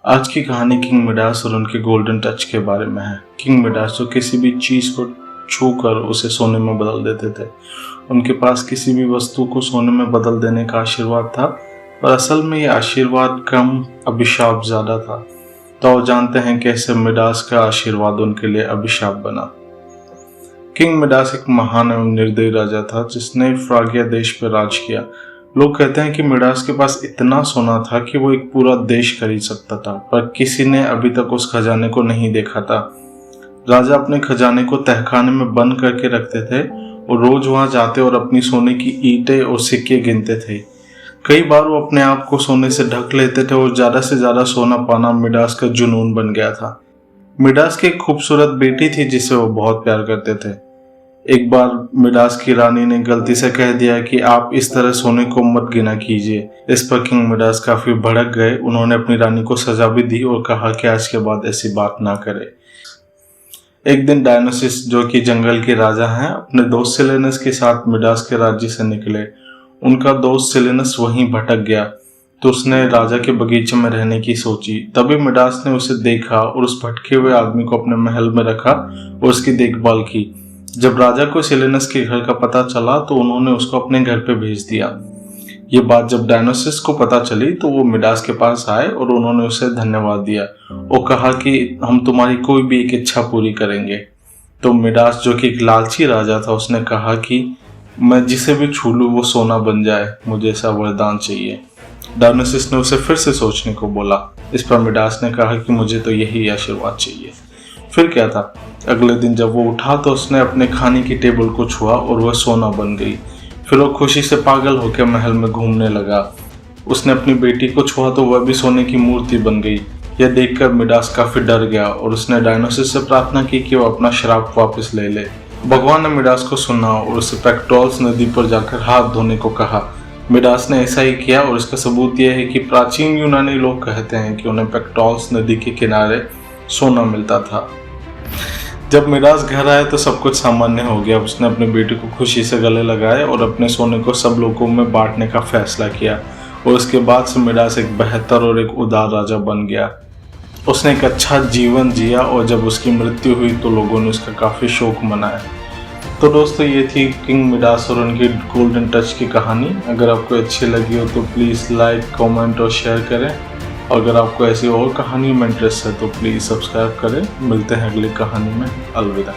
आज की कहानी किंग मिडास और उनके गोल्डन टच के बारे में है। किंग मिडास जो किसी भी चीज को छूकर उसे सोने में बदल देते थे। उनके पास किसी भी वस्तु को सोने में बदल देने का आशीर्वाद था, पर असल में यह आशीर्वाद कम, अभिशाप ज्यादा था। तो जानते हैं कैसे मिडास का आशीर्वाद उनके लिए अभिशाप बना। किंग मिडास एक महान एवं निर्दयी राजा था जिसने फ्रागिया देश पर राज किया। लोग कहते हैं कि मिडास के पास इतना सोना था कि वो एक पूरा देश खरीद सकता था, पर किसी ने अभी तक उस खजाने को नहीं देखा था। राजा अपने खजाने को तहखाने में बंद करके रखते थे और रोज वहां जाते और अपनी सोने की ईंटें और सिक्के गिनते थे। कई बार वो अपने आप को सोने से ढक लेते थे और ज्यादा से ज्यादा सोना पाना मिडास का जुनून बन गया था। मिडास की एक खूबसूरत बेटी थी जिसे वो बहुत प्यार करते थे। एक बार मिडास की रानी ने गलती से कह दिया कि आप इस तरह सोने को मत गिना कीजिए। इस पर किंग मिडास काफी भड़क गए। उन्होंने अपनी रानी को सजा भी दी और कहा कि आज के बाद ऐसी बात ना करे। एक दिन डायनोसिस, जो कि जंगल के राजा हैं, अपने दोस्त सिलेनस के साथ मिडास के राज्य से निकले। उनका दोस्त सिलेनस वहीं भटक गया तो उसने राजा के बगीचे में रहने की सोची। तभी मिडास ने उसे देखा और उस भटके हुए आदमी को अपने महल में रखा और उसकी देखभाल की। जब राजा को सिलेनस के घर का पता चला तो उन्होंने उसको अपने घर पे भेज दिया। ये बात जब डायनोसिस को पता चली तो वो मिडास के पास आए और उन्होंने उसे धन्यवाद दिया और कहा कि हम तुम्हारी कोई भी एक इच्छा पूरी करेंगे। तो मिडास, जो कि एक लालची राजा था, उसने कहा कि मैं जिसे भी छू लूं वो सोना बन जाए, मुझे ऐसा वरदान चाहिए। डायनोसिस ने उसे फिर से सोचने को बोला। इस पर मिडास ने कहा कि मुझे तो यही आशीर्वाद चाहिए। फिर क्या था, अगले दिन जब वो उठा तो उसने अपने खाने की टेबल को छुआ और वह सोना बन गई। फिर वो खुशी से पागल होकर महल में घूमने लगा। उसने अपनी बेटी को छुआ तो वह भी सोने की मूर्ति बन गई। यह देखकर मिडास काफी डर गया और उसने डायनोसिस से प्रार्थना की कि वो अपना श्राप वापस ले ले। भगवान ने मिडास को सुना और उसे पेक्टोल्स नदी पर जाकर हाथ धोने को कहा। मिडास ने ऐसा ही किया और इसका सबूत यह है कि प्राचीन यूनानी लोग कहते हैं कि उन्हें पेक्टोल्स नदी के किनारे सोना मिलता था। जब मिडास घर आया तो सब कुछ सामान्य हो गया। उसने अपने बेटे को खुशी से गले लगाए और अपने सोने को सब लोगों में बांटने का फैसला किया और उसके बाद से मिडास एक बेहतर और एक उदार राजा बन गया। उसने एक अच्छा जीवन जिया और जब उसकी मृत्यु हुई तो लोगों ने उसका काफ़ी शोक मनाया। तो दोस्तों, ये थी किंग मिडास और उनकी गोल्डन टच की कहानी। अगर आपको अच्छी लगी हो तो प्लीज़ लाइक, कमेंट और शेयर करें। अगर आपको ऐसी और कहानी में इंटरेस्ट है तो प्लीज़ सब्सक्राइब करें। मिलते हैं अगली कहानी में। अलविदा।